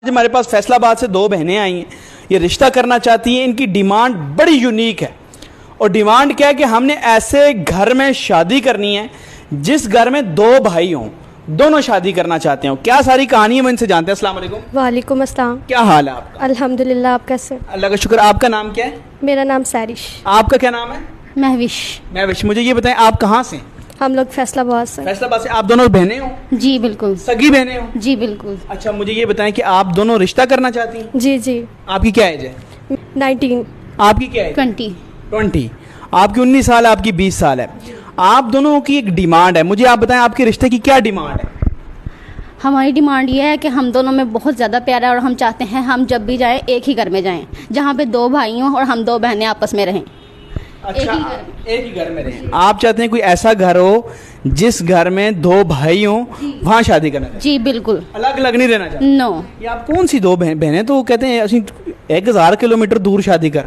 ہمارے پاس فیصل آباد سے دو بہنیں آئی ہیں, یہ رشتہ کرنا چاہتی ہیں. ان کی ڈیمانڈ بڑی یونیک ہے, اور ڈیمانڈ کیا ہے کہ ہم نے ایسے گھر میں شادی کرنی ہے جس گھر میں دو بھائی ہوں, دونوں شادی کرنا چاہتے ہوں. کیا ساری کہانی ہے وہ ان سے جانتے ہیں. السلام علیکم. وعلیکم السلام. کیا حال ہے آپ کا؟ الحمدللہ, آپ کیسے؟ اللہ کا شکر. آپ کا نام کیا ہے؟ میرا نام سیرش. آپ کا کیا نام ہے؟ مہوش. مہوش. مجھے یہ بتائیں آپ کہاں سے؟ ہم لوگ فیصل آباد سے. فیصل آباد سے. آپ دونوں بہنیں ہو؟ جی بالکل. سگی بہنیں ہو؟ جی بالکل. اچھا, مجھے یہ بتائیں کہ آپ دونوں رشتہ کرنا چاہتی ہیں؟ جی جی. آپ کی کیا ایج ہے؟ 19. آپ کی کیا ایج؟ 20. آپ کی 19 سال, آپ کی 20 سال ہے. آپ دونوں کی ایک ڈیمانڈ ہے, مجھے آپ بتائیں آپ کے رشتے کی کیا ڈیمانڈ ہے؟ ہماری ڈیمانڈ یہ ہے کہ ہم دونوں میں بہت زیادہ پیار ہے, اور ہم چاہتے ہیں ہم جب بھی جائیں ایک ہی گھر میں جائیں, جہاں پہ دو بھائی ہوں اور ہم دو بہنیں آپس میں رہیں. اچھا, ایک ہی گھر میں رہیں. آپ چاہتے ہیں کوئی ایسا گھر ہو جس گھر میں دو بھائی ہوں, وہاں شادی کرنا چاہتے ہیں؟ جی بالکل. الگ الگ نہیں رہنا چاہتے؟ نو. یہ آپ کون سی دو بہنیں تو کہتے ہیں 1000 کلومیٹر دور شادی کر.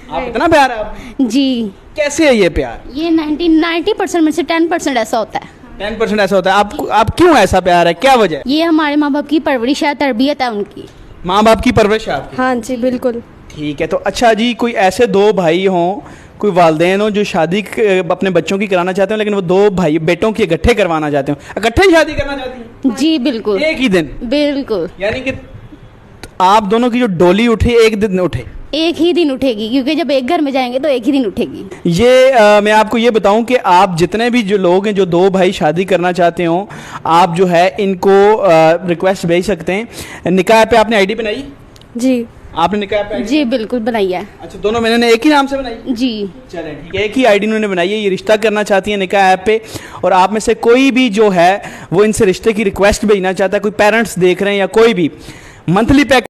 آپ اتنا پیار ہے آپ؟ جی. کیسے ہے یہ پیار؟ یہ 90% میں سے 10% ایسا ہوتا ہے. 10% ایسا ہوتا ہے. آپ کیوں ایسا پیار ہے, کیا وجہ ہے؟ یہ ہمارے ماں باپ کی پرورش ہے, تربیت ہے ان کی. ماں باپ کی پرورش ہے آپ کی؟ ہاں جی بالکل. ٹھیک ہے. تو اچھا جی, کوئی ایسے دو بھائی ہوں, کوئی والدین ہوں جو شادی اپنے بچوں کی کرانا چاہتے ہیں, لیکن وہ دو بھائی بیٹوں کی اکٹھے کروانا چاہتے ہیں, اکٹھے شادی کرنا چاہتی ہیں؟ جی بالکل. ایک ہی دن؟ بالکل. یعنی کہ آپ دونوں کی جو ڈولی اٹھے ایک دن اٹھے؟ ایک ہی دن اٹھے گی, کیونکہ جب ایک گھر میں جائیں گے تو ایک ہی دن اٹھے گی. یہ میں آپ کو یہ بتاؤں کہ آپ جتنے بھی جو لوگ ہیں جو دو بھائی شادی کرنا چاہتے ہوں, آپ جو ہے ان کو ریکویسٹ بھیج سکتے ہیں. نکاح پہ آپ نے آئی ڈی بنائی؟ جی. آپ نے نکاح پہ؟ جی بالکل بنائی ہے. اچھا, دونوں میں نے ایک ہی نام سے بنائی؟ جی. چلیں ٹھیک ہے, ایک ہی آئی ڈی انہوں نے بنائی ہے. یہ رشتہ کرنا چاہتی ہیں نکاح ایپ پہ, اور آپ میں سے کوئی بھی جو ہے وہ ان سے رشتے کی ریکویسٹ بھیجنا چاہتا ہے, کوئی پیرنٹس دیکھ رہے ہیں یا کوئی بھی, منتھلی پیک